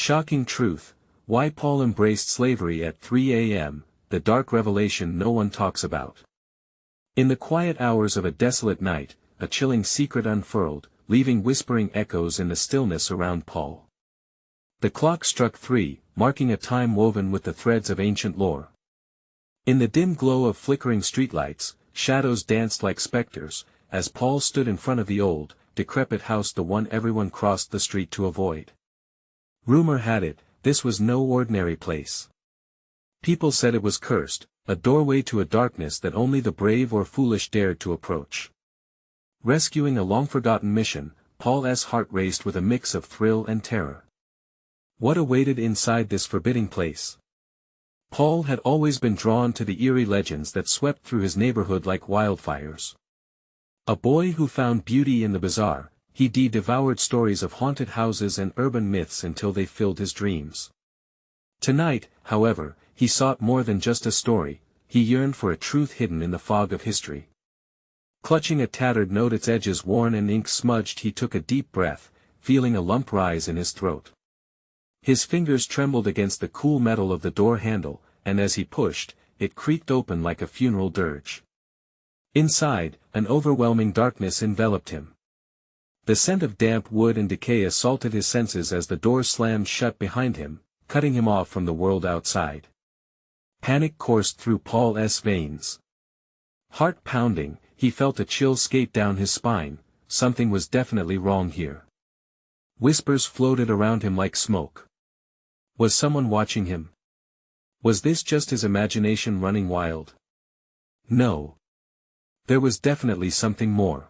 Shocking truth, why Paul embraced slavery at 3 a.m., the dark revelation no one talks about. In the quiet hours of a desolate night, a chilling secret unfurled, leaving whispering echoes in the stillness around Paul. The clock struck 3, marking a time woven with the threads of ancient lore. In the dim glow of flickering streetlights, shadows danced like specters, as Paul stood in front of the old, decrepit house, the one everyone crossed the street to avoid. Rumor had it, this was no ordinary place. People said it was cursed, a doorway to a darkness that only the brave or foolish dared to approach. Rescuing a long-forgotten mission, Paul's heart raced with a mix of thrill and terror. What awaited inside this forbidding place? Paul had always been drawn to the eerie legends that swept through his neighborhood like wildfires. A boy who found beauty in the bizarre, he devoured stories of haunted houses and urban myths until they filled his dreams. Tonight, however, he sought more than just a story, he yearned for a truth hidden in the fog of history. Clutching a tattered note, its edges worn and ink smudged, he took a deep breath, feeling a lump rise in his throat. His fingers trembled against the cool metal of the door handle, and as he pushed, it creaked open like a funeral dirge. Inside, an overwhelming darkness enveloped him. The scent of damp wood and decay assaulted his senses as the door slammed shut behind him, cutting him off from the world outside. Panic coursed through Paul's veins. Heart pounding, he felt a chill skate down his spine, something was definitely wrong here. Whispers floated around him like smoke. Was someone watching him? Was this just his imagination running wild? No. There was definitely something more.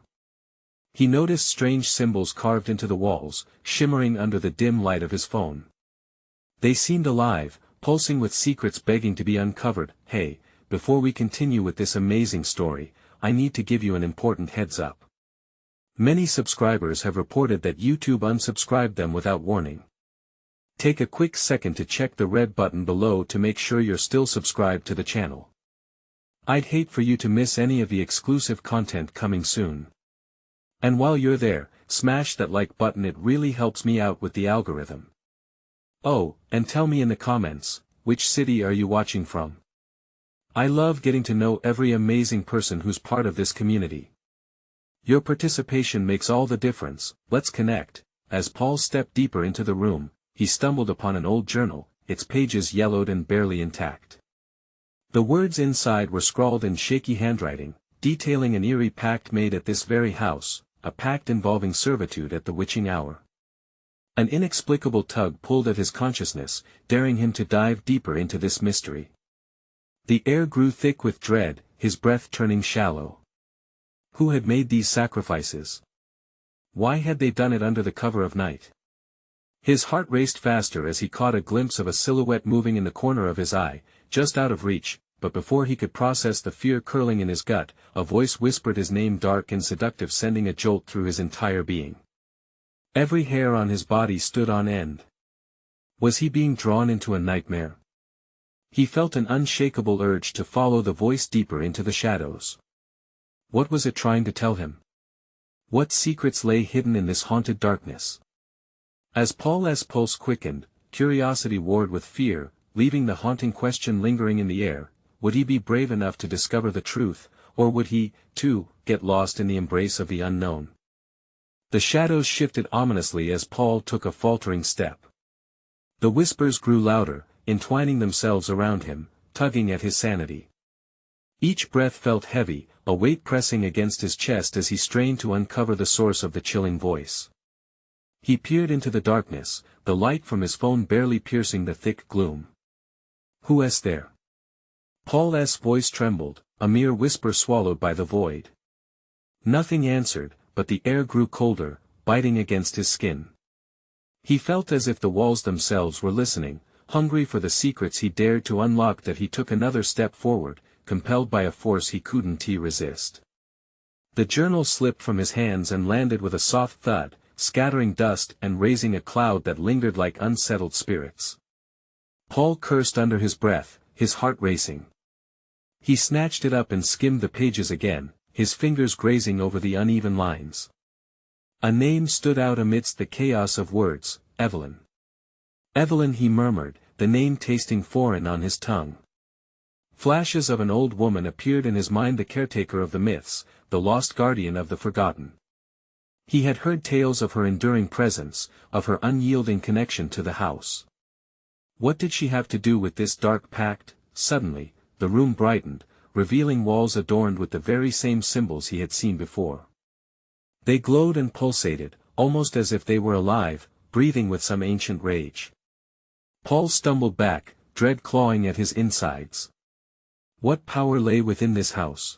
He noticed strange symbols carved into the walls, shimmering under the dim light of his phone. They seemed alive, pulsing with secrets begging to be uncovered. Hey, before we continue with this amazing story, I need to give you an important heads up. Many subscribers have reported that YouTube unsubscribed them without warning. Take a quick second to check the red button below to make sure you're still subscribed to the channel. I'd hate for you to miss any of the exclusive content coming soon. And while you're there, smash that like button, it really helps me out with the algorithm. Oh, and tell me in the comments, which city are you watching from? I love getting to know every amazing person who's part of this community. Your participation makes all the difference. Let's connect. As Paul stepped deeper into the room, he stumbled upon an old journal, its pages yellowed and barely intact. The words inside were scrawled in shaky handwriting, detailing an eerie pact made at this very house, a pact involving servitude at the witching hour. An inexplicable tug pulled at his consciousness, daring him to dive deeper into this mystery. The air grew thick with dread, his breath turning shallow. Who had made these sacrifices? Why had they done it under the cover of night? His heart raced faster as he caught a glimpse of a silhouette moving in the corner of his eye, just out of reach, but before he could process the fear curling in his gut, a voice whispered his name, dark and seductive, sending a jolt through his entire being. Every hair on his body stood on end. Was he being drawn into a nightmare? He felt an unshakable urge to follow the voice deeper into the shadows. What was it trying to tell him? What secrets lay hidden in this haunted darkness? As Paul's pulse quickened, curiosity warred with fear, leaving the haunting question lingering in the air: would he be brave enough to discover the truth, or would he, too, get lost in the embrace of the unknown? The shadows shifted ominously as Paul took a faltering step. The whispers grew louder, entwining themselves around him, tugging at his sanity. Each breath felt heavy, a weight pressing against his chest as he strained to uncover the source of the chilling voice. He peered into the darkness, the light from his phone barely piercing the thick gloom. "Who's there?" Paul's voice trembled, a mere whisper swallowed by the void. Nothing answered, but the air grew colder, biting against his skin. He felt as if the walls themselves were listening, hungry for the secrets he dared to unlock. That he took another step forward, compelled by a force he couldn't resist. The journal slipped from his hands and landed with a soft thud, scattering dust and raising a cloud that lingered like unsettled spirits. Paul cursed under his breath, his heart racing. He snatched it up and skimmed the pages again, his fingers grazing over the uneven lines. A name stood out amidst the chaos of words: Evelyn. Evelyn, he murmured, the name tasting foreign on his tongue. Flashes of an old woman appeared in his mind, the caretaker of the myths, the lost guardian of the forgotten. He had heard tales of her enduring presence, of her unyielding connection to the house. What did she have to do with this dark pact? Suddenly, the room brightened, revealing walls adorned with the very same symbols he had seen before. They glowed and pulsated, almost as if they were alive, breathing with some ancient rage. Paul stumbled back, dread clawing at his insides. What power lay within this house?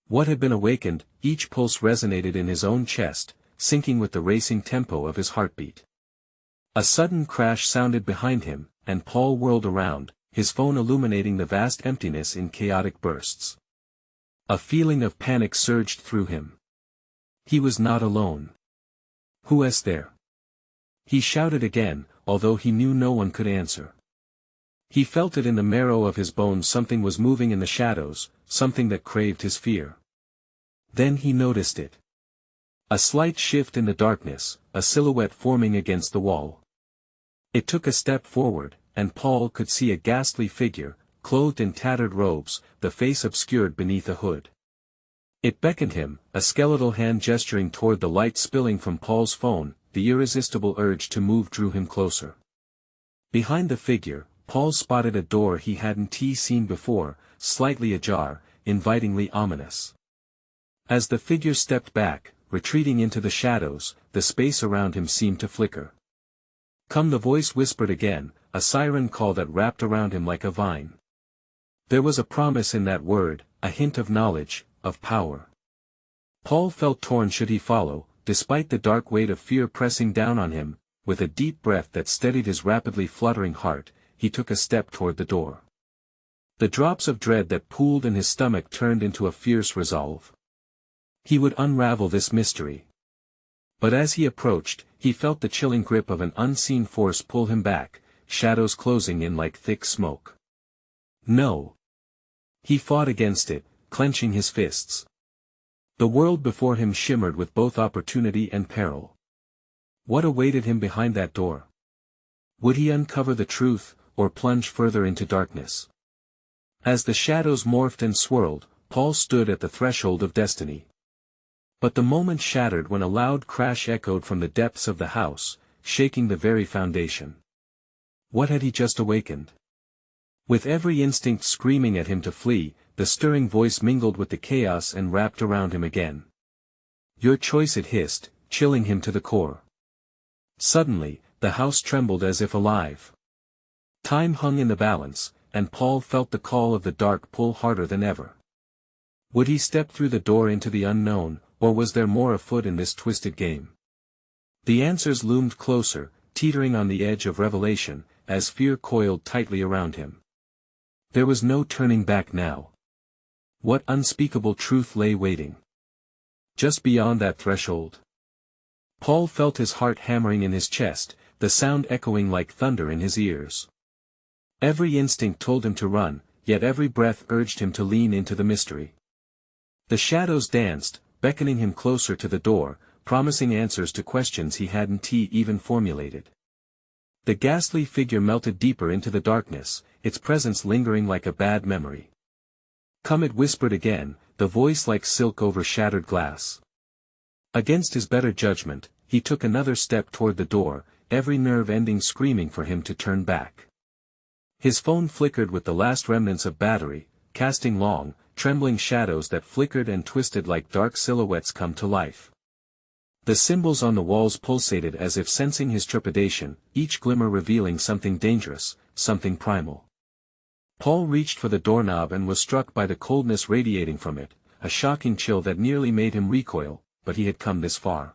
What had been awakened? Each pulse resonated in his own chest, syncing with the racing tempo of his heartbeat. A sudden crash sounded behind him, and Paul whirled around, his phone illuminating the vast emptiness in chaotic bursts. A feeling of panic surged through him. He was not alone. "Who is there?" he shouted again, although he knew no one could answer. He felt it in the marrow of his bones. Something was moving in the shadows, something that craved his fear. Then he noticed it. A slight shift in the darkness, a silhouette forming against the wall. It took a step forward, and Paul could see a ghastly figure, clothed in tattered robes, the face obscured beneath a hood. It beckoned him, a skeletal hand gesturing toward the light spilling from Paul's phone. The irresistible urge to move drew him closer. Behind the figure, Paul spotted a door he hadn't seen before, slightly ajar, invitingly ominous. As the figure stepped back, retreating into the shadows, the space around him seemed to flicker. "Come," the voice whispered again, a siren call that wrapped around him like a vine. There was a promise in that word, a hint of knowledge, of power. Paul felt torn. Should he follow, despite the dark weight of fear pressing down on him? With a deep breath that steadied his rapidly fluttering heart, he took a step toward the door. The drops of dread that pooled in his stomach turned into a fierce resolve. He would unravel this mystery. But as he approached, he felt the chilling grip of an unseen force pull him back, shadows closing in like thick smoke. No. He fought against it, clenching his fists. The world before him shimmered with both opportunity and peril. What awaited him behind that door? Would he uncover the truth, or plunge further into darkness? As the shadows morphed and swirled, Paul stood at the threshold of destiny. But the moment shattered when a loud crash echoed from the depths of the house, shaking the very foundation. What had he just awakened? With every instinct screaming at him to flee, the stirring voice mingled with the chaos and wrapped around him again. "Your choice," it hissed, chilling him to the core. Suddenly, the house trembled as if alive. Time hung in the balance, and Paul felt the call of the dark pull harder than ever. Would he step through the door into the unknown, or was there more afoot in this twisted game? The answers loomed closer, teetering on the edge of revelation, as fear coiled tightly around him. There was no turning back now. What unspeakable truth lay waiting just beyond that threshold? Paul felt his heart hammering in his chest, the sound echoing like thunder in his ears. Every instinct told him to run, yet every breath urged him to lean into the mystery. The shadows danced, beckoning him closer to the door, promising answers to questions he hadn't even formulated. The ghastly figure melted deeper into the darkness, its presence lingering like a bad memory. "Come," it whispered again, the voice like silk over shattered glass. Against his better judgment, he took another step toward the door, every nerve ending screaming for him to turn back. His phone flickered with the last remnants of battery, casting long, trembling shadows that flickered and twisted like dark silhouettes come to life. The symbols on the walls pulsated as if sensing his trepidation, each glimmer revealing something dangerous, something primal. Paul reached for the doorknob and was struck by the coldness radiating from it, a shocking chill that nearly made him recoil, but he had come this far.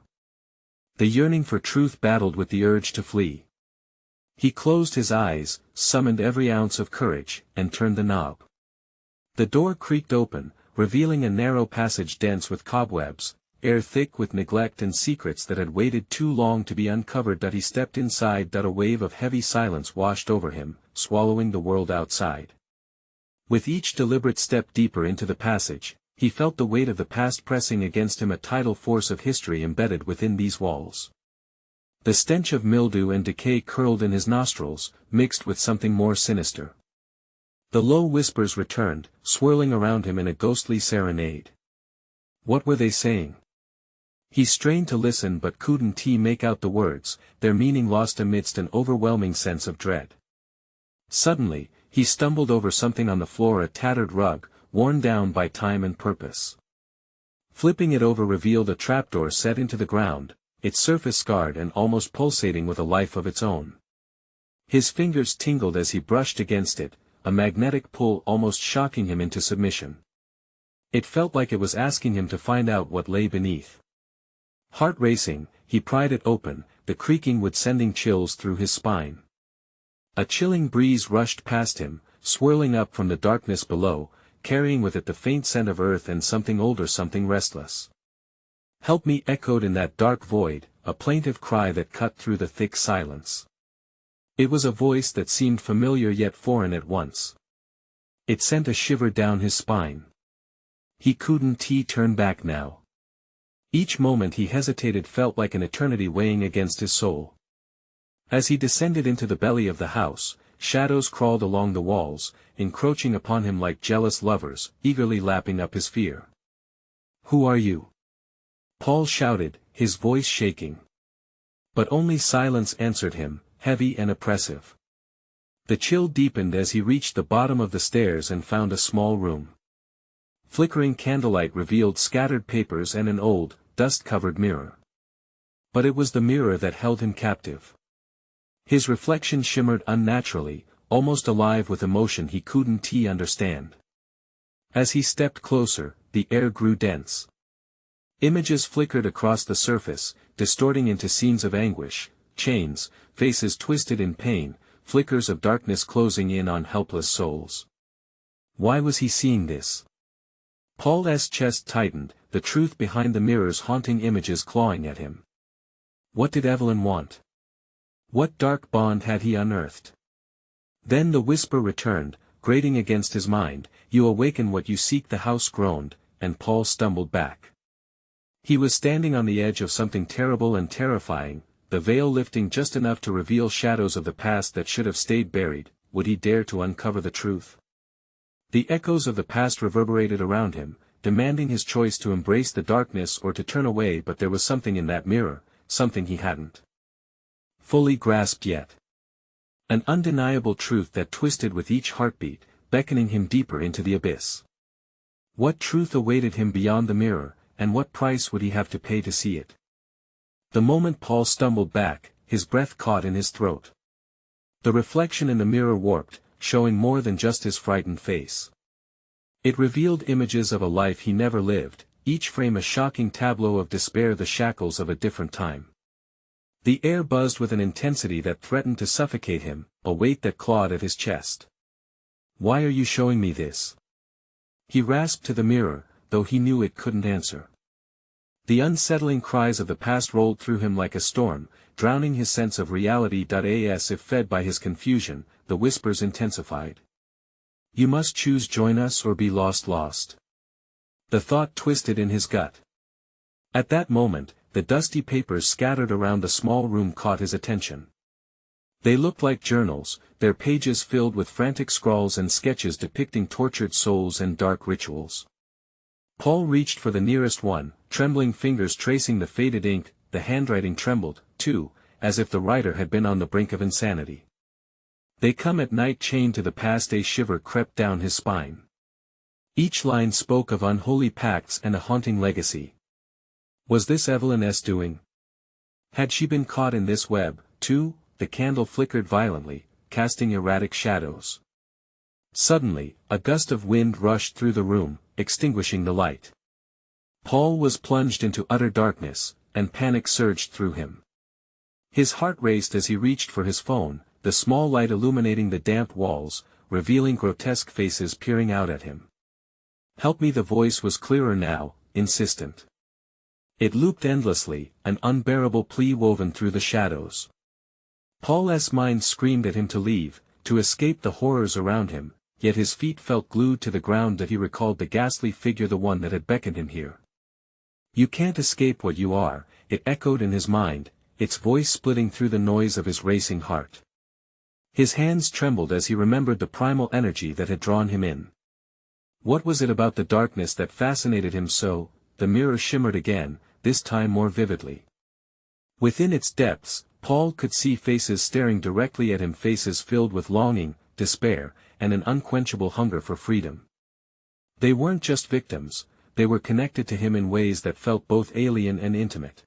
The yearning for truth battled with the urge to flee. He closed his eyes, summoned every ounce of courage, and turned the knob. The door creaked open, revealing a narrow passage dense with cobwebs, air thick with neglect and secrets that had waited too long to be uncovered. He stepped inside. A wave of heavy silence washed over him, swallowing the world outside. With each deliberate step deeper into the passage, he felt the weight of the past pressing against him, a tidal force of history embedded within these walls. The stench of mildew and decay curled in his nostrils, mixed with something more sinister. The low whispers returned, swirling around him in a ghostly serenade. What were they saying? He strained to listen but couldn't make out the words, their meaning lost amidst an overwhelming sense of dread. Suddenly, he stumbled over something on the floor, a tattered rug, worn down by time and purpose. Flipping it over revealed a trapdoor set into the ground, its surface scarred and almost pulsating with a life of its own. His fingers tingled as he brushed against it, a magnetic pull almost shocking him into submission. It felt like it was asking him to find out what lay beneath. Heart racing, he pried it open, the creaking would sending chills through his spine. A chilling breeze rushed past him, swirling up from the darkness below, carrying with it the faint scent of earth and something older, something restless. "Help me," echoed in that dark void, a plaintive cry that cut through the thick silence. It was a voice that seemed familiar yet foreign at once. It sent a shiver down his spine. He couldn't turn back now. Each moment he hesitated felt like an eternity weighing against his soul. As he descended into the belly of the house, shadows crawled along the walls, encroaching upon him like jealous lovers, eagerly lapping up his fear. "Who are you?" Paul shouted, his voice shaking. But only silence answered him, heavy and oppressive. The chill deepened as he reached the bottom of the stairs and found a small room. Flickering candlelight revealed scattered papers and an old, dust-covered mirror. But it was the mirror that held him captive. His reflection shimmered unnaturally, almost alive with emotion he couldn't understand. As he stepped closer, the air grew dense. Images flickered across the surface, distorting into scenes of anguish, chains, faces twisted in pain, flickers of darkness closing in on helpless souls. Why was he seeing this? Paul's chest tightened, the truth behind the mirror's haunting images clawing at him. What did Evelyn want? What dark bond had he unearthed? Then the whisper returned, grating against his mind, "You awaken what you seek." The house groaned, and Paul stumbled back. He was standing on the edge of something terrible and terrifying, the veil lifting just enough to reveal shadows of the past that should have stayed buried. Would he dare to uncover the truth? The echoes of the past reverberated around him, demanding his choice to embrace the darkness or to turn away, but there was something in that mirror, something he hadn't fully grasped yet. An undeniable truth that twisted with each heartbeat, beckoning him deeper into the abyss. What truth awaited him beyond the mirror, and what price would he have to pay to see it? The moment Paul stumbled back, his breath caught in his throat. The reflection in the mirror warped, showing more than just his frightened face. It revealed images of a life he never lived, each frame a shocking tableau of despair, the shackles of a different time. The air buzzed with an intensity that threatened to suffocate him, a weight that clawed at his chest. "Why are you showing me this?" He rasped to the mirror, though he knew it couldn't answer. The unsettling cries of the past rolled through him like a storm, drowning his sense of reality. As if fed by his confusion, the whispers intensified. "You must choose, join us or be lost." The thought twisted in his gut. At that moment, the dusty papers scattered around the small room caught his attention. They looked like journals, their pages filled with frantic scrawls and sketches depicting tortured souls and dark rituals. Paul reached for the nearest one, trembling fingers tracing the faded ink. The handwriting trembled, too, as if the writer had been on the brink of insanity. "They come at night," chained to the past. A shiver crept down his spine. Each line spoke of unholy pacts and a haunting legacy. Was this Evelyn's doing? Had she been caught in this web, too? The candle flickered violently, casting erratic shadows. Suddenly, a gust of wind rushed through the room, extinguishing the light. Paul was plunged into utter darkness, and panic surged through him. His heart raced as he reached for his phone, the small light illuminating the damp walls, revealing grotesque faces peering out at him. "Help me." The voice was clearer now, insistent. It looped endlessly, an unbearable plea woven through the shadows. Paul's mind screamed at him to leave, to escape the horrors around him, yet his feet felt glued to the ground. That he recalled the ghastly figure, the one that had beckoned him here. "You can't escape what you are," it echoed in his mind, its voice splitting through the noise of his racing heart. His hands trembled as he remembered the primal energy that had drawn him in. What was it about the darkness that fascinated him so? The mirror shimmered again, this time more vividly. Within its depths, Paul could see faces staring directly at him, faces filled with longing, despair, and an unquenchable hunger for freedom. They weren't just victims, they were connected to him in ways that felt both alien and intimate.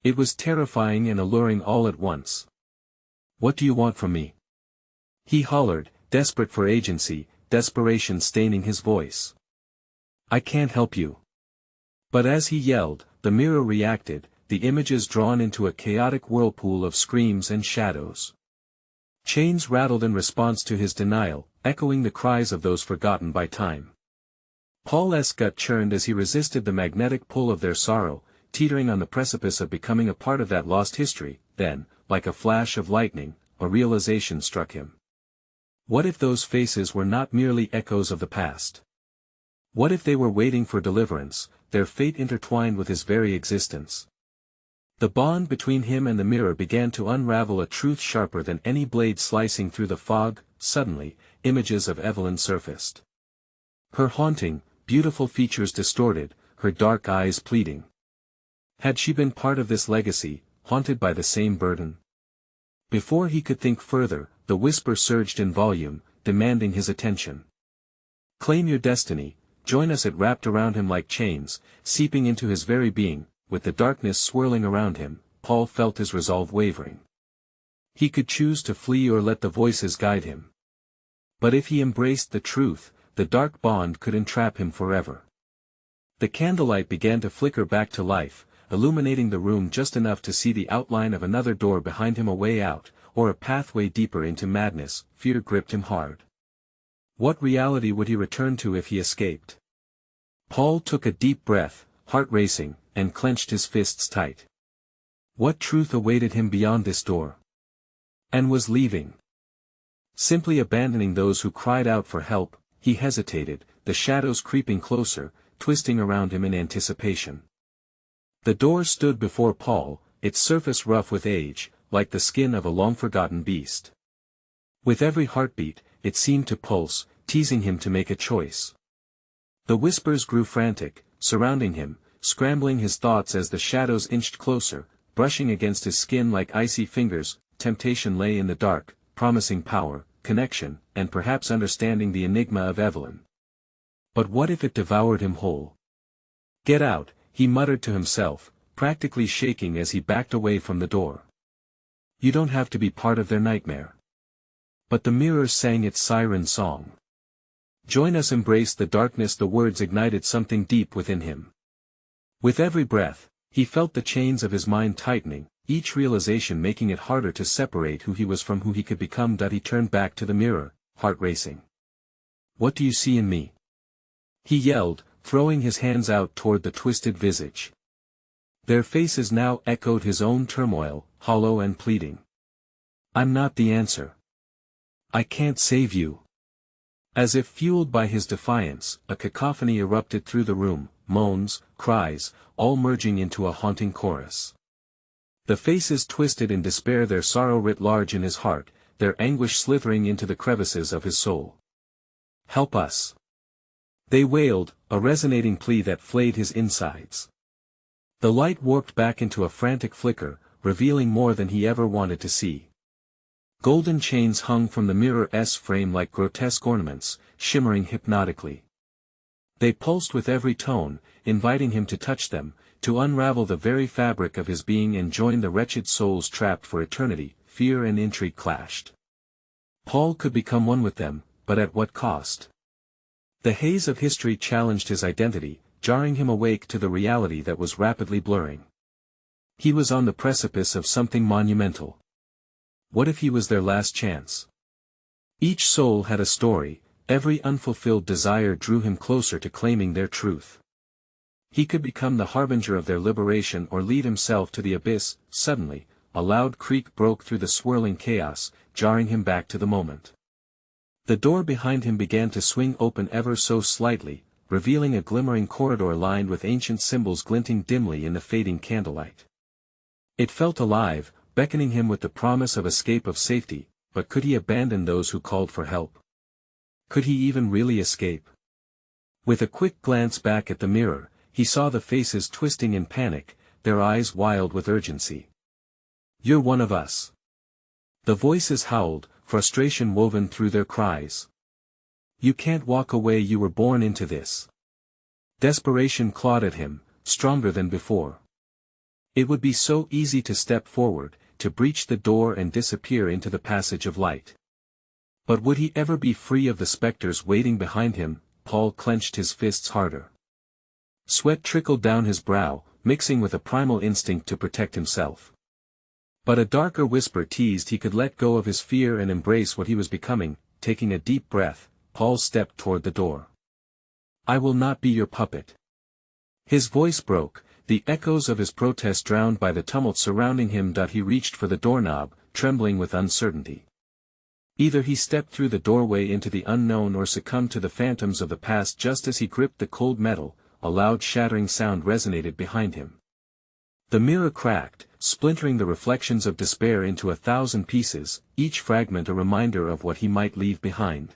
It was terrifying and alluring all at once. "What do you want from me?" he hollered, desperate for agency, desperation staining his voice. "I can't help you." But as he yelled, the mirror reacted, the images drawn into a chaotic whirlpool of screams and shadows. Chains rattled in response to his denial, echoing the cries of those forgotten by time. Paul's gut churned as he resisted the magnetic pull of their sorrow, teetering on the precipice of becoming a part of that lost history. Then, like a flash of lightning, a realization struck him. What if those faces were not merely echoes of the past? What if they were waiting for deliverance, their fate intertwined with his very existence? The bond between him and the mirror began to unravel, a truth sharper than any blade slicing through the fog. Suddenly, images of Evelyn surfaced. Her haunting, beautiful features distorted, her dark eyes pleading. Had she been part of this legacy, haunted by the same burden? Before he could think further, the whisper surged in volume, demanding his attention. "Claim your destiny, join us." It wrapped around him like chains, seeping into his very being. With the darkness swirling around him, Paul felt his resolve wavering. He could choose to flee or let the voices guide him. But if he embraced the truth, the dark bond could entrap him forever. The candlelight began to flicker back to life, illuminating the room just enough to see the outline of another door behind him, a way out, or a pathway deeper into madness. Fear gripped him hard. What reality would he return to if he escaped? Paul took a deep breath, heart racing, and clenched his fists tight. What truth awaited him beyond this door? And was leaving? Simply abandoning those who cried out for help? He hesitated, the shadows creeping closer, twisting around him in anticipation. The door stood before Paul, its surface rough with age, like the skin of a long-forgotten beast. With every heartbeat, it seemed to pulse, teasing him to make a choice. The whispers grew frantic, surrounding him, scrambling his thoughts as the shadows inched closer, brushing against his skin like icy fingers. Temptation lay in the dark, promising power, connection, and perhaps understanding, the enigma of Evelyn. But what if it devoured him whole? "Get out," he muttered to himself, practically shaking as he backed away from the door. "You don't have to be part of their nightmare." But the mirror sang its siren song. "Join us, embrace the darkness." The words ignited something deep within him. With every breath, he felt the chains of his mind tightening, each realization making it harder to separate who he was from who he could become. He turned back to the mirror, heart racing. "What do you see in me?" he yelled, throwing his hands out toward the twisted visage. Their faces now echoed his own turmoil, hollow and pleading. "I'm not the answer. I can't save you." As if fueled by his defiance, a cacophony erupted through the room, moans, cries, all merging into a haunting chorus. The faces twisted in despair, their sorrow writ large in his heart, their anguish slithering into the crevices of his soul. "Help us!" they wailed, a resonating plea that flayed his insides. The light warped back into a frantic flicker, revealing more than he ever wanted to see. Golden chains hung from the mirror's frame like grotesque ornaments, shimmering hypnotically. They pulsed with every tone, inviting him to touch them, to unravel the very fabric of his being and join the wretched souls trapped for eternity. Fear and intrigue clashed. Paul could become one with them, but at what cost? The haze of history challenged his identity, jarring him awake to the reality that was rapidly blurring. He was on the precipice of something monumental. What if he was their last chance? Each soul had a story, every unfulfilled desire drew him closer to claiming their truth. He could become the harbinger of their liberation or lead himself to the abyss. Suddenly, a loud creak broke through the swirling chaos, jarring him back to the moment. The door behind him began to swing open ever so slightly, revealing a glimmering corridor lined with ancient symbols glinting dimly in the fading candlelight. It felt alive, beckoning him with the promise of escape of safety, but could he abandon those who called for help? Could he even really escape? With a quick glance back at the mirror, he saw the faces twisting in panic, their eyes wild with urgency. "You're one of us." The voices howled, frustration woven through their cries. "You can't walk away, you were born into this." Desperation clawed at him, stronger than before. It would be so easy to step forward, to breach the door and disappear into the passage of light. But would he ever be free of the specters waiting behind him? Paul clenched his fists harder. Sweat trickled down his brow, mixing with a primal instinct to protect himself. But a darker whisper teased he could let go of his fear and embrace what he was becoming. Taking a deep breath, Paul stepped toward the door. "I will not be your puppet." His voice broke, the echoes of his protest drowned by the tumult surrounding him. He reached for the doorknob, trembling with uncertainty. Either he stepped through the doorway into the unknown or succumbed to the phantoms of the past. Just as he gripped the cold metal, a loud shattering sound resonated behind him. The mirror cracked, splintering the reflections of despair into 1,000 pieces, each fragment a reminder of what he might leave behind.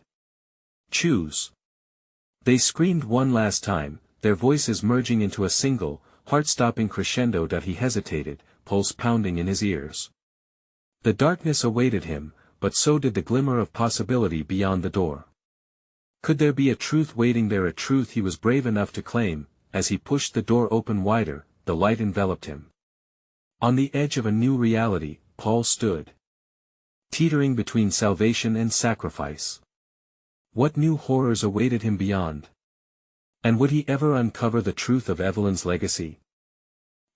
"Choose." They screamed one last time, their voices merging into a single, heart-stopping crescendo. He hesitated, pulse pounding in his ears. The darkness awaited him, but so did the glimmer of possibility beyond the door. Could there be a truth waiting there, a truth he was brave enough to claim? As he pushed the door open wider, the light enveloped him. On the edge of a new reality, Paul stood. Teetering between salvation and sacrifice. What new horrors awaited him beyond? And would he ever uncover the truth of Evelyn's legacy?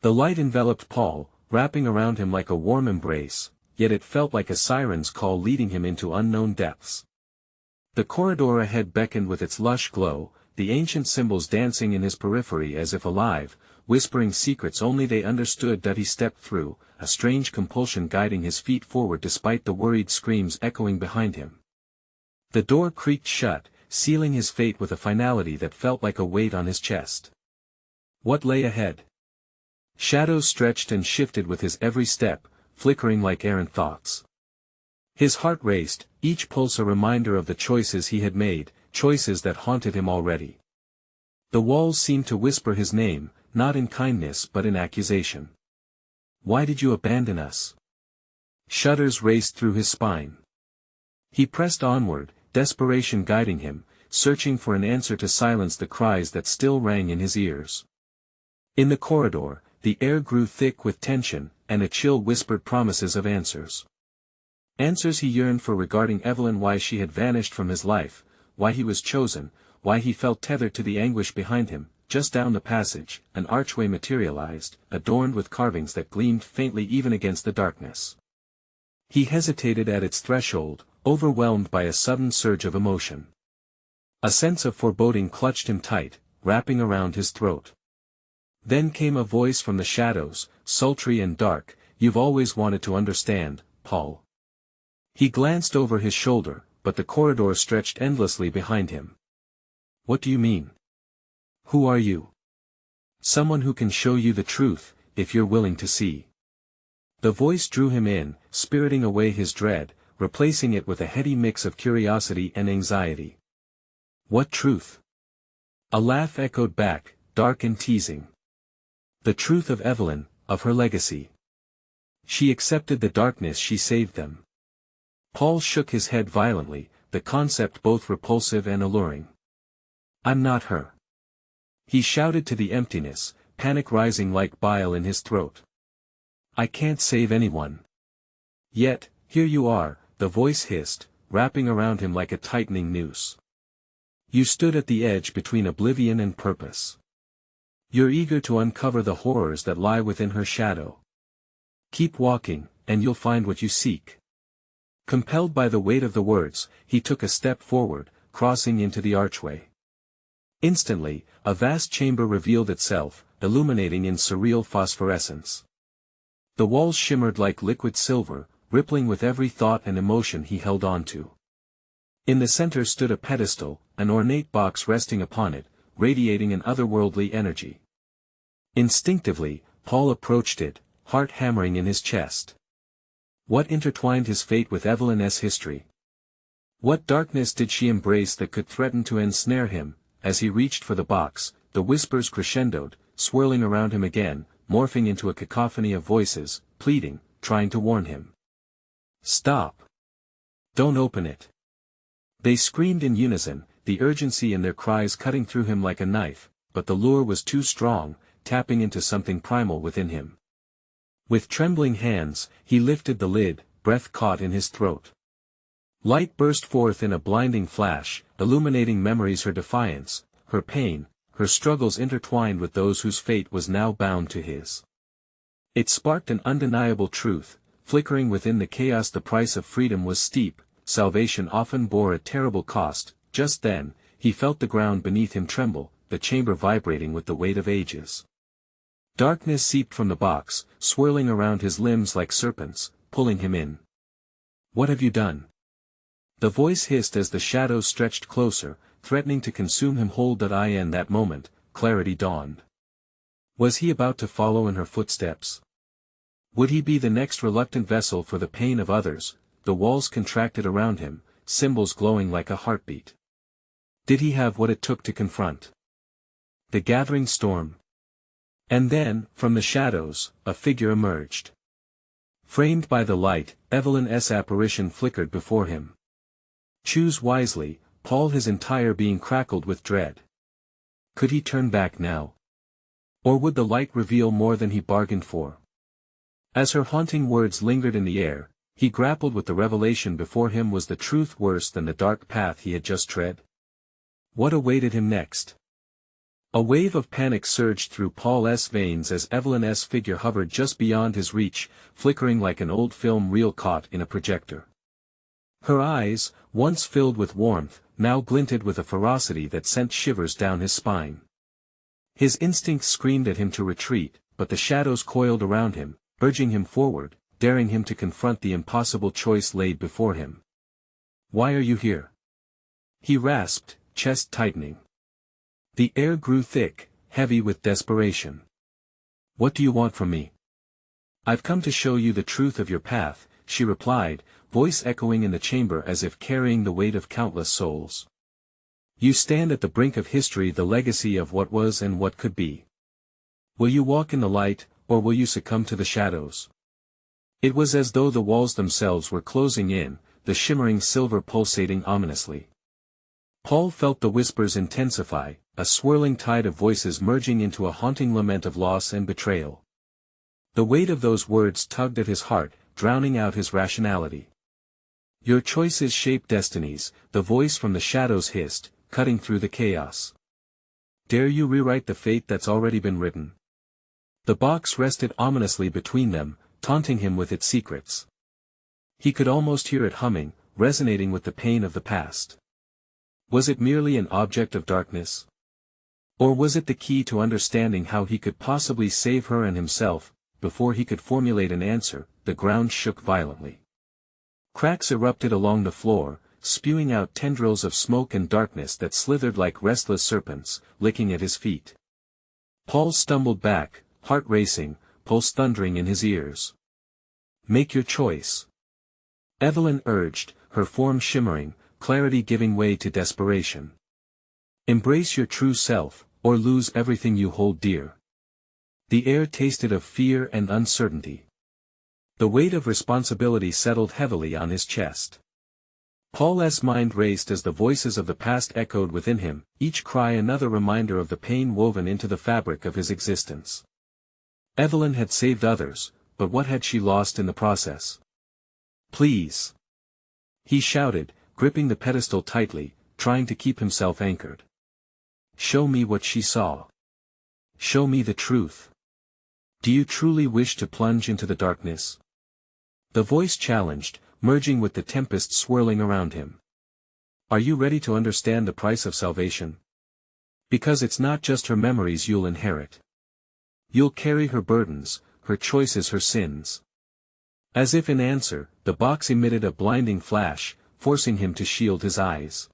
The light enveloped Paul, wrapping around him like a warm embrace, yet it felt like a siren's call leading him into unknown depths. The corridor ahead beckoned with its lush glow, the ancient symbols dancing in his periphery as if alive, whispering secrets only they understood. He stepped through, a strange compulsion guiding his feet forward despite the worried screams echoing behind him. The door creaked shut, sealing his fate with a finality that felt like a weight on his chest. What lay ahead? Shadows stretched and shifted with his every step, flickering like errant thoughts. His heart raced, each pulse a reminder of the choices he had made, choices that haunted him already. The walls seemed to whisper his name, not in kindness but in accusation. "Why did you abandon us?" Shudders raced through his spine. He pressed onward, desperation guiding him, searching for an answer to silence the cries that still rang in his ears. In the corridor, the air grew thick with tension, and a chill whispered promises of answers. Answers he yearned for regarding Evelyn, why she had vanished from his life, why he was chosen, why he felt tethered to the anguish behind him. Just down the passage, an archway materialized, adorned with carvings that gleamed faintly even against the darkness. He hesitated at its threshold, overwhelmed by a sudden surge of emotion. A sense of foreboding clutched him tight, wrapping around his throat. Then came a voice from the shadows, sultry and dark, "You've always wanted to understand, Paul." He glanced over his shoulder, but the corridor stretched endlessly behind him. "What do you mean? Who are you?" "Someone who can show you the truth, if you're willing to see." The voice drew him in, spiriting away his dread, replacing it with a heady mix of curiosity and anxiety. "What truth?" A laugh echoed back, dark and teasing. "The truth of Evelyn, of her legacy. She accepted the darkness, she saved them." Paul shook his head violently, the concept both repulsive and alluring. "I'm not her." He shouted to the emptiness, panic rising like bile in his throat. "I can't save anyone." "Yet, here you are," the voice hissed, wrapping around him like a tightening noose. "You stood at the edge between oblivion and purpose. You're eager to uncover the horrors that lie within her shadow. Keep walking, and you'll find what you seek." Compelled by the weight of the words, he took a step forward, crossing into the archway. Instantly, a vast chamber revealed itself, illuminating in surreal phosphorescence. The walls shimmered like liquid silver, rippling with every thought and emotion he held on to. In the center stood a pedestal, an ornate box resting upon it, radiating an otherworldly energy. Instinctively, Paul approached it, heart hammering in his chest. What intertwined his fate with Evelyn's history? What darkness did she embrace that could threaten to ensnare him? As he reached for the box, the whispers crescendoed, swirling around him again, morphing into a cacophony of voices, pleading, trying to warn him. Stop! Don't open it! They screamed in unison, the urgency in their cries cutting through him like a knife, but the lure was too strong, tapping into something primal within him. With trembling hands, he lifted the lid, breath caught in his throat. Light burst forth in a blinding flash, illuminating memories, her defiance, her pain, her struggles intertwined with those whose fate was now bound to his. It sparked an undeniable truth, flickering within the chaos. The price of freedom was steep, salvation often bore a terrible cost. Just then, he felt the ground beneath him tremble, the chamber vibrating with the weight of ages. Darkness seeped from the box, swirling around his limbs like serpents, pulling him in. What have you done? The voice hissed as the shadows stretched closer, threatening to consume him whole. In that moment, clarity dawned. Was he about to follow in her footsteps? Would he be the next reluctant vessel for the pain of others? The walls contracted around him, symbols glowing like a heartbeat. Did he have what it took to confront the gathering storm? And then, from the shadows, a figure emerged. Framed by the light, Evelyn's apparition flickered before him. Choose wisely, Paul. His entire being crackled with dread. Could he turn back now? Or would the light reveal more than he bargained for? As her haunting words lingered in the air, he grappled with the revelation before him. Was the truth worse than the dark path he had just tread? What awaited him next? A wave of panic surged through Paul's veins as Evelyn's figure hovered just beyond his reach, flickering like an old film reel caught in a projector. Her eyes, once filled with warmth, now glinted with a ferocity that sent shivers down his spine. His instincts screamed at him to retreat, but the shadows coiled around him, urging him forward, daring him to confront the impossible choice laid before him. Why are you here? He rasped, chest tightening. The air grew thick, heavy with desperation. What do you want from me? I've come to show you the truth of your path, she replied, voice echoing in the chamber as if carrying the weight of countless souls. You stand at the brink of history, the legacy of what was and what could be. Will you walk in the light, or will you succumb to the shadows? It was as though the walls themselves were closing in, the shimmering silver pulsating ominously. Paul felt the whispers intensify, a swirling tide of voices merging into a haunting lament of loss and betrayal. The weight of those words tugged at his heart, drowning out his rationality. Your choices shape destinies, the voice from the shadows hissed, cutting through the chaos. Dare you rewrite the fate that's already been written? The box rested ominously between them, taunting him with its secrets. He could almost hear it humming, resonating with the pain of the past. Was it merely an object of darkness? Or was it the key to understanding how he could possibly save her and himself? Before he could formulate an answer, the ground shook violently. Cracks erupted along the floor, spewing out tendrils of smoke and darkness that slithered like restless serpents, licking at his feet. Paul stumbled back, heart racing, pulse thundering in his ears. Make your choice. Evelyn urged, her form shimmering, clarity giving way to desperation. Embrace your true self, or lose everything you hold dear. The air tasted of fear and uncertainty. The weight of responsibility settled heavily on his chest. Paul's mind raced as the voices of the past echoed within him, each cry another reminder of the pain woven into the fabric of his existence. Evelyn had saved others, but what had she lost in the process? Please! He shouted, gripping the pedestal tightly, trying to keep himself anchored. Show me what she saw. Show me the truth. Do you truly wish to plunge into the darkness? The voice challenged, merging with the tempest swirling around him. Are you ready to understand the price of salvation? Because it's not just her memories you'll inherit. You'll carry her burdens, her choices, her sins. As if in answer, the box emitted a blinding flash, forcing him to shield his eyes.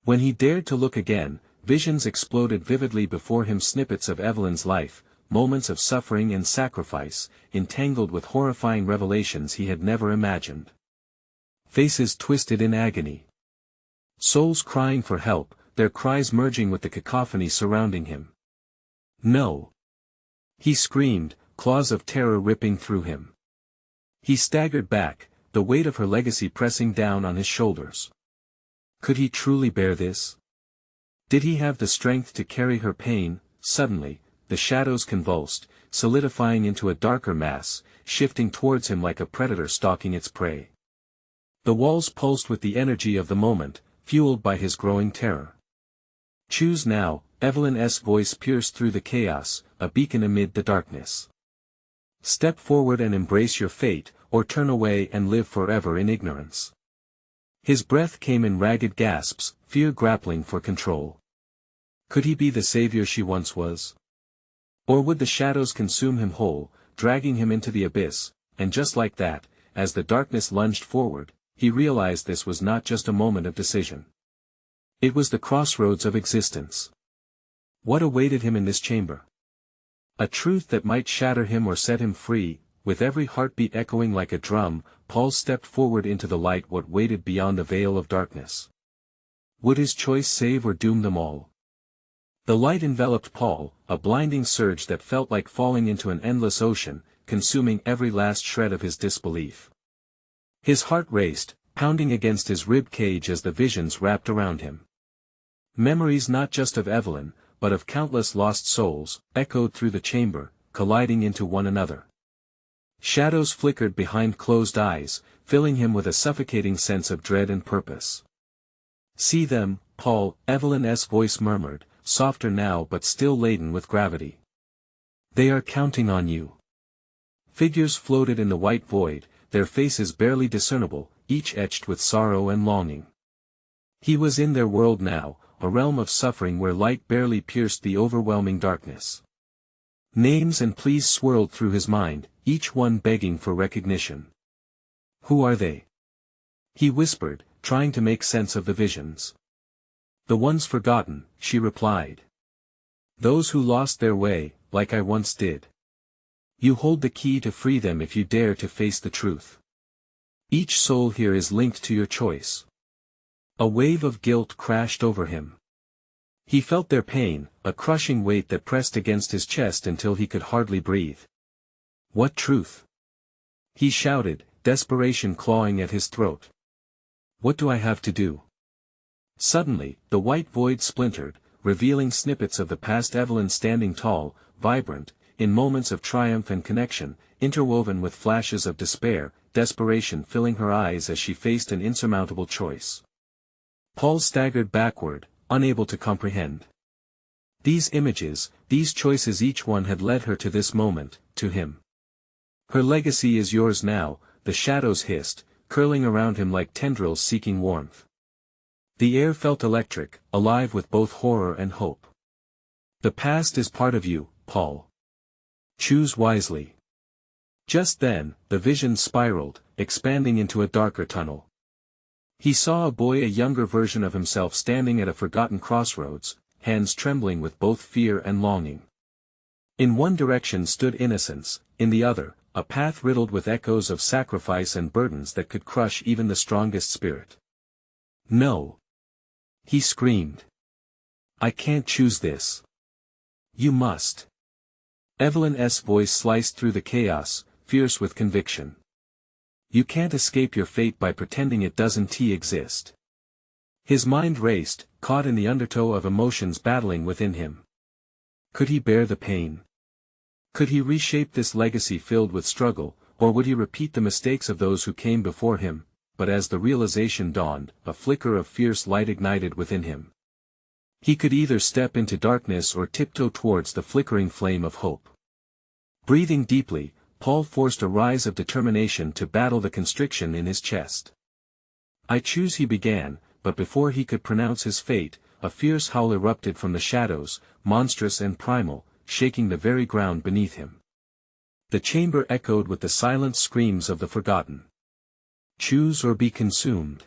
When he dared to look again, visions exploded vividly before him, snippets of Evelyn's life, moments of suffering and sacrifice, entangled with horrifying revelations he had never imagined. Faces twisted in agony. Souls crying for help, their cries merging with the cacophony surrounding him. No! He screamed, claws of terror ripping through him. He staggered back, the weight of her legacy pressing down on his shoulders. Could he truly bear this? Did he have the strength to carry her pain? Suddenly, the shadows convulsed, solidifying into a darker mass, shifting towards him like a predator stalking its prey. The walls pulsed with the energy of the moment, fueled by his growing terror. Choose now, Evelyn's voice pierced through the chaos, a beacon amid the darkness. Step forward and embrace your fate, or turn away and live forever in ignorance. His breath came in ragged gasps, fear grappling for control. Could he be the savior she once was? Or would the shadows consume him whole, dragging him into the abyss? And just like that, as the darkness lunged forward, he realized this was not just a moment of decision. It was the crossroads of existence. What awaited him in this chamber? A truth that might shatter him or set him free. With every heartbeat echoing like a drum, Paul stepped forward into the light what waited beyond the veil of darkness. Would his choice save or doom them all? The light enveloped Paul, a blinding surge that felt like falling into an endless ocean, consuming every last shred of his disbelief. His heart raced, pounding against his rib cage as the visions wrapped around him. Memories not just of Evelyn, but of countless lost souls, echoed through the chamber, colliding into one another. Shadows flickered behind closed eyes, filling him with a suffocating sense of dread and purpose. See them, Paul, Evelyn's voice murmured, softer now but still laden with gravity. They are counting on you. Figures floated in the white void, their faces barely discernible, each etched with sorrow and longing. He was in their world now, a realm of suffering where light barely pierced the overwhelming darkness. Names and pleas swirled through his mind, each one begging for recognition. Who are they? He whispered, trying to make sense of the visions. The ones forgotten, she replied. Those who lost their way, like I once did. You hold the key to free them if you dare to face the truth. Each soul here is linked to your choice. A wave of guilt crashed over him. He felt their pain, a crushing weight that pressed against his chest until he could hardly breathe. What truth? He shouted, desperation clawing at his throat. What do I have to do? Suddenly, the white void splintered, revealing snippets of the past Evelyn standing tall, vibrant, in moments of triumph and connection, interwoven with flashes of despair, desperation filling her eyes as she faced an insurmountable choice. Paul staggered backward, unable to comprehend. These images, these choices, each one had led her to this moment, to him. Her legacy is yours now, the shadows hissed, curling around him like tendrils seeking warmth. The air felt electric, alive with both horror and hope. The past is part of you, Paul. Choose wisely. Just then, the vision spiraled, expanding into a darker tunnel. He saw a boy, a younger version of himself, standing at a forgotten crossroads, hands trembling with both fear and longing. In one direction stood innocence, in the other, a path riddled with echoes of sacrifice and burdens that could crush even the strongest spirit. No! He screamed. I can't choose this. You must. Evelyn's voice sliced through the chaos, fierce with conviction. You can't escape your fate by pretending it doesn't exist. His mind raced, caught in the undertow of emotions battling within him. Could he bear the pain? Could he reshape this legacy filled with struggle, or would he repeat the mistakes of those who came before him? But as the realization dawned, a flicker of fierce light ignited within him. He could either step into darkness or tiptoe towards the flickering flame of hope. Breathing deeply, Paul forced a rise of determination to battle the constriction in his chest. I choose, he began, but before he could pronounce his fate, a fierce howl erupted from the shadows, monstrous and primal, shaking the very ground beneath him. The chamber echoed with the silent screams of the forgotten. Choose or be consumed.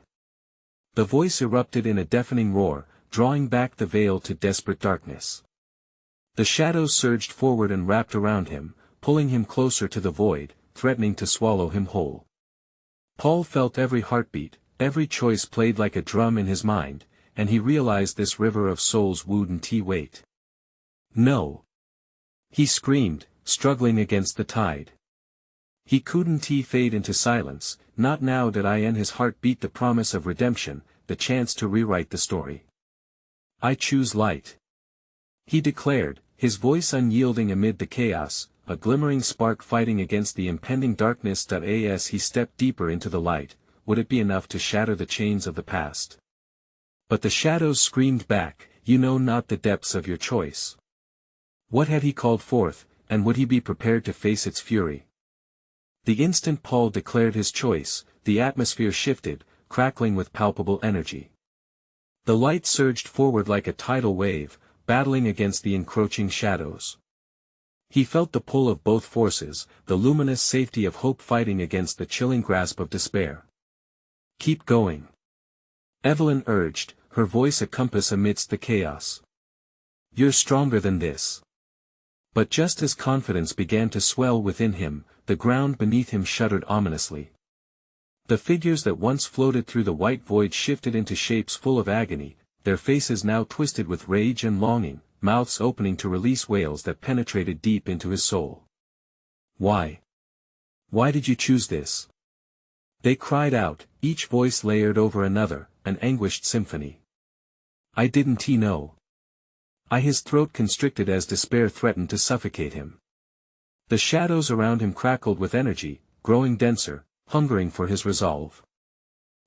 The voice erupted in a deafening roar, drawing back the veil to desperate darkness. The shadows surged forward and wrapped around him, pulling him closer to the void, threatening to swallow him whole. Paul felt every heartbeat, every choice played like a drum in his mind, and he realized this river of souls wouldn't wait. No. He screamed, struggling against the tide. He couldn't fade into silence, not now that in his heart beat the promise of redemption, the chance to rewrite the story. I choose light. He declared, his voice unyielding amid the chaos, a glimmering spark fighting against the impending darkness. As he stepped deeper into the light, would it be enough to shatter the chains of the past? But the shadows screamed back, you know not the depths of your choice. What had he called forth, and would he be prepared to face its fury? The instant Paul declared his choice, the atmosphere shifted, crackling with palpable energy. The light surged forward like a tidal wave, battling against the encroaching shadows. He felt the pull of both forces, the luminous safety of hope fighting against the chilling grasp of despair. Keep going. Evelyn urged, her voice a compass amidst the chaos. You're stronger than this. But just as confidence began to swell within him, the ground beneath him shuddered ominously. The figures that once floated through the white void shifted into shapes full of agony, their faces now twisted with rage and longing, mouths opening to release wails that penetrated deep into his soul. Why? Why did you choose this? They cried out, each voice layered over another, an anguished symphony. I didn't know. His throat constricted as despair threatened to suffocate him. The shadows around him crackled with energy, growing denser, hungering for his resolve.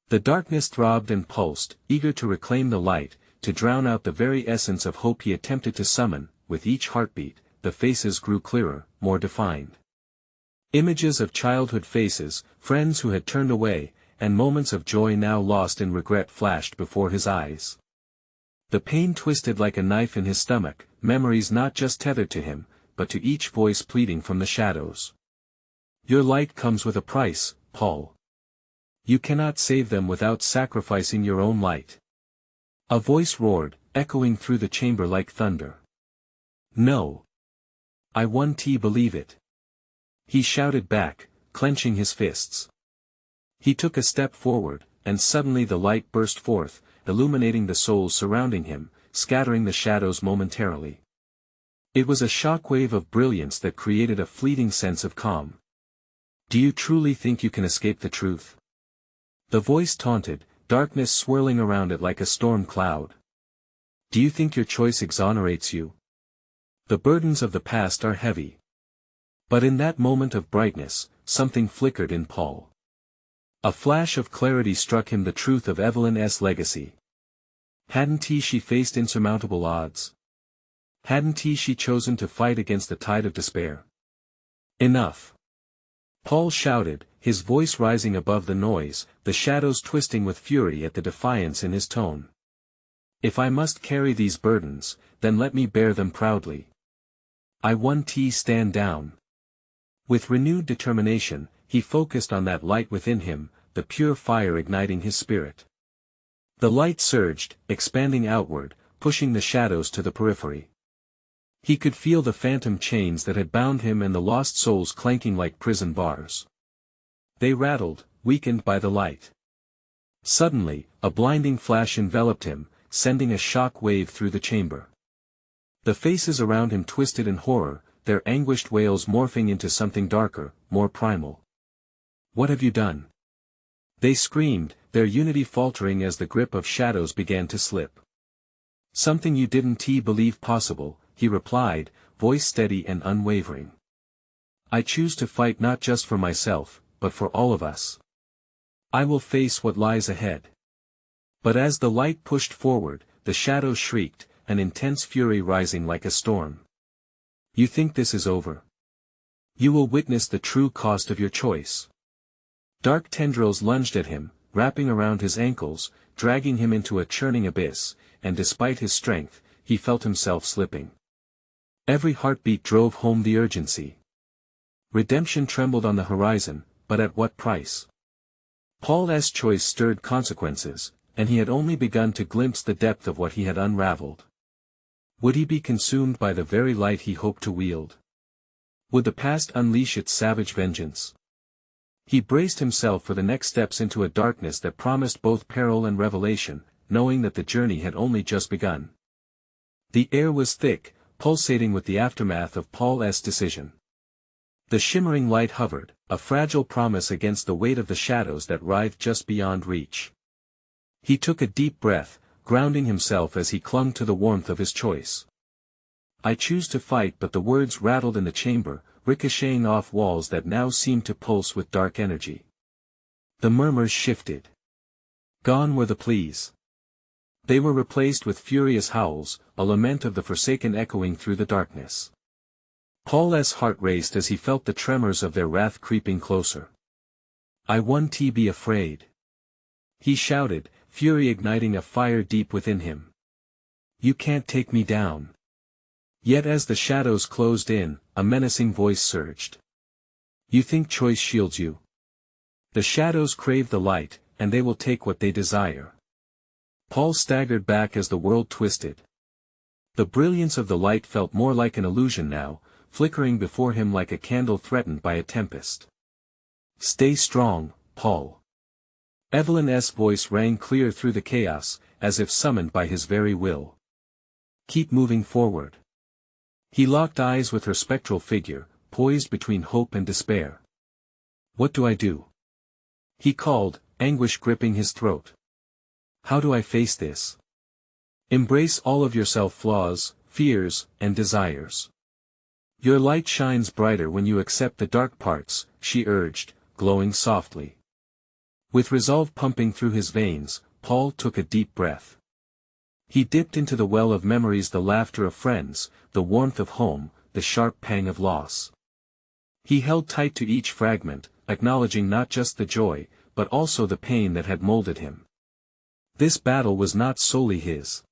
The darkness throbbed and pulsed, eager to reclaim the light, to drown out the very essence of hope he attempted to summon. With each heartbeat, the faces grew clearer, more defined. Images of childhood faces, friends who had turned away, and moments of joy now lost in regret flashed before his eyes. The pain twisted like a knife in his stomach, memories not just tethered to him, but to each voice pleading from the shadows. Your light comes with a price, Paul. You cannot save them without sacrificing your own light. A voice roared, echoing through the chamber like thunder. No. I won't believe it. He shouted back, clenching his fists. He took a step forward, and suddenly the light burst forth, illuminating the souls surrounding him, scattering the shadows momentarily. It was a shockwave of brilliance that created a fleeting sense of calm. Do you truly think you can escape the truth? The voice taunted, darkness swirling around it like a storm cloud. Do you think your choice exonerates you? The burdens of the past are heavy. But in that moment of brightness, something flickered in Paul. A flash of clarity struck him, the truth of Evelyn's legacy. Hadn't she faced insurmountable odds? Hadn't she chosen to fight against the tide of despair? Enough! Paul shouted, his voice rising above the noise, the shadows twisting with fury at the defiance in his tone. If I must carry these burdens, then let me bear them proudly. I won't stand down. With renewed determination, he focused on that light within him, the pure fire igniting his spirit. The light surged, expanding outward, pushing the shadows to the periphery. He could feel the phantom chains that had bound him and the lost souls clanking like prison bars. They rattled, weakened by the light. Suddenly, a blinding flash enveloped him, sending a shock wave through the chamber. The faces around him twisted in horror, their anguished wails morphing into something darker, more primal. What have you done? They screamed, their unity faltering as the grip of shadows began to slip. Something you didn't believe possible, he replied, voice steady and unwavering. I choose to fight not just for myself, but for all of us. I will face what lies ahead. But as the light pushed forward, the shadows shrieked, an intense fury rising like a storm. You think this is over? You will witness the true cost of your choice. Dark tendrils lunged at him, wrapping around his ankles, dragging him into a churning abyss, and despite his strength, he felt himself slipping. Every heartbeat drove home the urgency. Redemption trembled on the horizon, but at what price? Paul's choice stirred consequences, and he had only begun to glimpse the depth of what he had unraveled. Would he be consumed by the very light he hoped to wield? Would the past unleash its savage vengeance? He braced himself for the next steps into a darkness that promised both peril and revelation, knowing that the journey had only just begun. The air was thick, pulsating with the aftermath of Paul's decision. The shimmering light hovered, a fragile promise against the weight of the shadows that writhed just beyond reach. He took a deep breath, grounding himself as he clung to the warmth of his choice. "I choose to fight," but the words rattled in the chamber, ricocheting off walls that now seemed to pulse with dark energy. The murmurs shifted. Gone were the pleas. They were replaced with furious howls, a lament of the forsaken echoing through the darkness. Paul's heart raced as he felt the tremors of their wrath creeping closer. "I won't be afraid," he shouted, fury igniting a fire deep within him. "You can't take me down." Yet as the shadows closed in, a menacing voice surged. "You think choice shields you? The shadows crave the light, and they will take what they desire." Paul staggered back as the world twisted. The brilliance of the light felt more like an illusion now, flickering before him like a candle threatened by a tempest. "Stay strong, Paul." Evelyn's voice rang clear through the chaos, as if summoned by his very will. "Keep moving forward." He locked eyes with her spectral figure, poised between hope and despair. "What do I do?" he called, anguish gripping his throat. "How do I face this?" "Embrace all of yourself, flaws, fears, and desires. Your light shines brighter when you accept the dark parts," she urged, glowing softly. With resolve pumping through his veins, Paul took a deep breath. He dipped into the well of memories, the laughter of friends, the warmth of home, the sharp pang of loss. He held tight to each fragment, acknowledging not just the joy, but also the pain that had molded him. This battle was not solely his.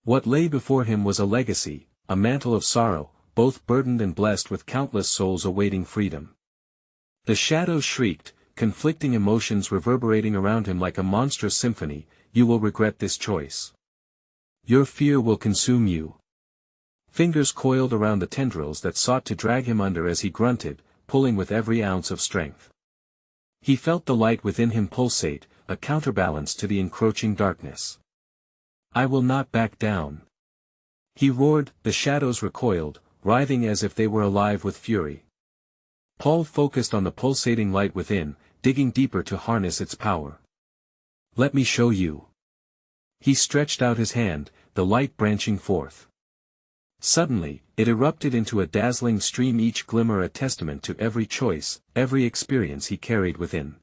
What lay before him was a legacy, a mantle of sorrow, both burdened and blessed with countless souls awaiting freedom. The shadows shrieked, conflicting emotions reverberating around him like a monstrous symphony. "You will regret this choice. Your fear will consume you." Fingers coiled around the tendrils that sought to drag him under as he grunted, pulling with every ounce of strength. He felt the light within him pulsate, a counterbalance to the encroaching darkness. "I will not back down," he roared. The shadows recoiled, writhing as if they were alive with fury. Paul focused on the pulsating light within, digging deeper to harness its power. "Let me show you." He stretched out his hand, the light branching forth. Suddenly, it erupted into a dazzling stream, each glimmer a testament to every choice, every experience he carried within.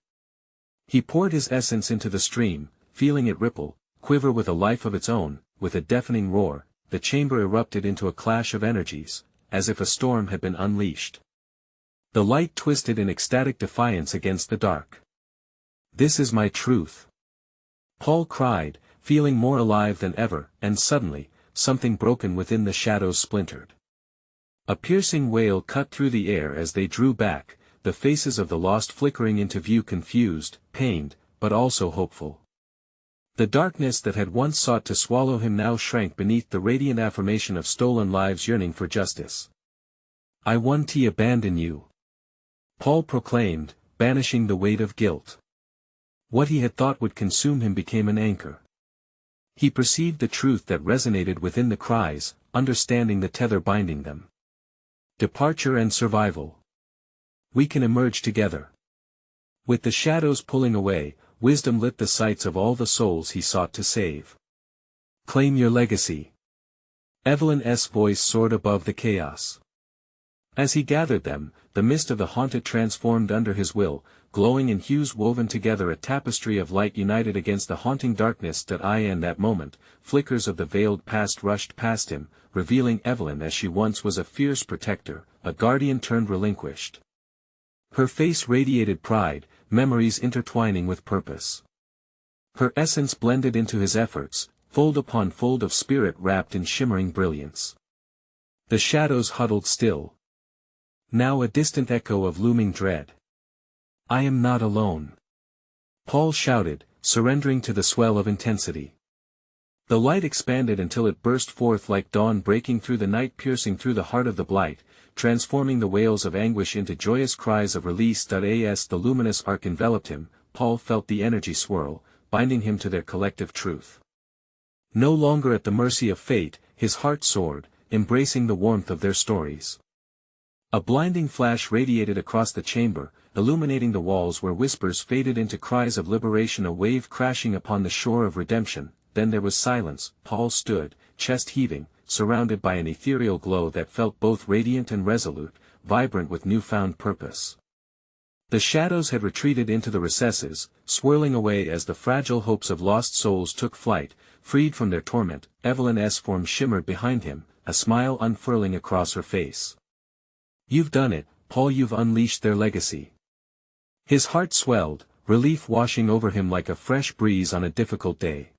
He poured his essence into the stream, feeling it ripple, quiver with a life of its own. With a deafening roar, the chamber erupted into a clash of energies, as if a storm had been unleashed. The light twisted in ecstatic defiance against the dark. "This is my truth," Paul cried, feeling more alive than ever, and suddenly, something broken within the shadows splintered. A piercing wail cut through the air as they drew back, the faces of the lost flickering into view, confused, pained, but also hopeful. The darkness that had once sought to swallow him now shrank beneath the radiant affirmation of stolen lives yearning for justice. "I won't abandon you," Paul proclaimed, banishing the weight of guilt. What he had thought would consume him became an anchor. He perceived the truth that resonated within the cries, understanding the tether binding them. Departure and survival. We can emerge together. With the shadows pulling away, wisdom lit the sights of all the souls he sought to save. Claim your legacy. Evelyn's voice soared above the chaos. As he gathered them, the mist of the haunted transformed under his will, glowing in hues woven together, a tapestry of light united against the haunting darkness that in that moment, flickers of the veiled past rushed past him, revealing Evelyn as she once was, a fierce protector, a guardian turned relinquished. Her face radiated pride, memories intertwining with purpose. Her essence blended into his efforts, fold upon fold of spirit wrapped in shimmering brilliance. The shadows huddled still. Now a distant echo of looming dread. "I am not alone," Paul shouted, surrendering to the swell of intensity. The light expanded until it burst forth like dawn breaking through the night, piercing through the heart of the blight, transforming the wails of anguish into joyous cries of release. As the luminous arc enveloped him, Paul felt the energy swirl, binding him to their collective truth. No longer at the mercy of fate, his heart soared, embracing the warmth of their stories. A blinding flash radiated across the chamber, illuminating the walls where whispers faded into cries of liberation, a wave crashing upon the shore of redemption. Then there was silence. Paul stood, chest heaving, surrounded by an ethereal glow that felt both radiant and resolute, vibrant with newfound purpose. The shadows had retreated into the recesses, swirling away as the fragile hopes of lost souls took flight, freed from their torment. Evelyn's form shimmered behind him, a smile unfurling across her face. "You've done it, Paul, you've unleashed their legacy." His heart swelled, relief washing over him like a fresh breeze on a difficult day.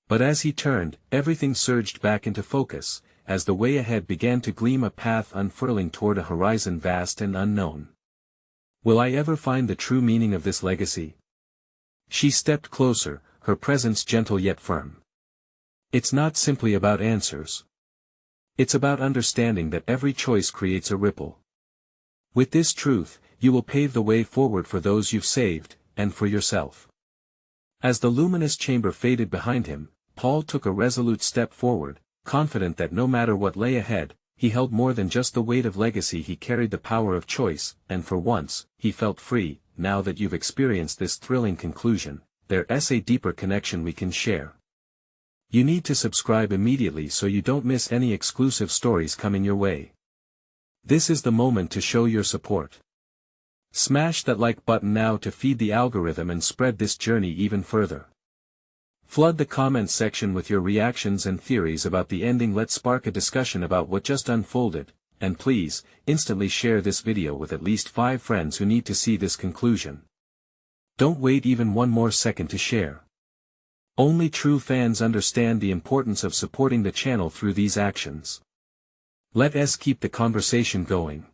But as he turned, everything surged back into focus, as the way ahead began to gleam, a path unfurling toward a horizon vast and unknown. Will I ever find the true meaning of this legacy? She stepped closer, her presence gentle yet firm. It's not simply about answers. It's about understanding that every choice creates a ripple. With this truth, you will pave the way forward for those you've saved, and for yourself. As the luminous chamber faded behind him, Paul took a resolute step forward, confident that no matter what lay ahead, he held more than just the weight of legacy. He carried the power of choice, and for once, he felt free. Now that you've experienced this thrilling conclusion, there's a deeper connection we can share. You need to subscribe immediately so you don't miss any exclusive stories coming your way. This is the moment to show your support. Smash that like button now to feed the algorithm and spread this journey even further. Flood the comments section with your reactions and theories about the ending. Let's spark a discussion about what just unfolded, and please, instantly share this video with at least 5 friends who need to see this conclusion. Don't wait even one more second to share. Only true fans understand the importance of supporting the channel through these actions. Let us keep the conversation going.